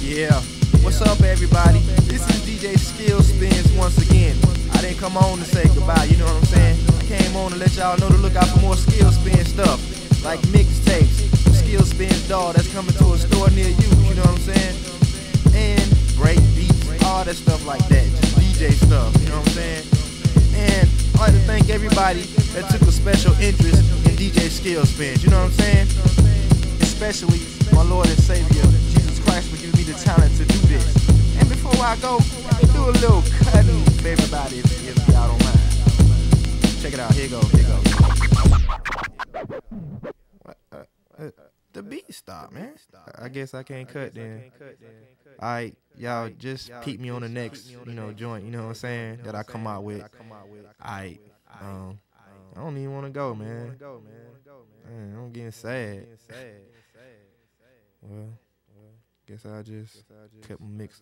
Yeah, what's up everybody? This is DJ Skill Spins once again. I didn't come on to say goodbye, you know what I'm saying? I came on to let y'all know to look out for more Skill Spin stuff, like mixtapes, Skill Spins doll that's coming to a store near you, you know what I'm saying? And break beats, all that stuff like that, just DJ stuff, you know what I'm saying? And I'd like to thank everybody that took a special interest in DJ Skill Spins, you know what I'm saying? Especially my Lord and Savior, Jesus Christ, for giving me the talent to do this. And before I go, let me do a little cutting for everybody if y'all don't mind. Check it out, here goes, here goes. The beat stopped, man. I guess I can't cut then. Alright, y'all just peep me on the next, joint, you know what I'm saying, that I come out with. Alright, I don't even want to go, man. Man, I'm getting sad. Well, guess I just kept my mix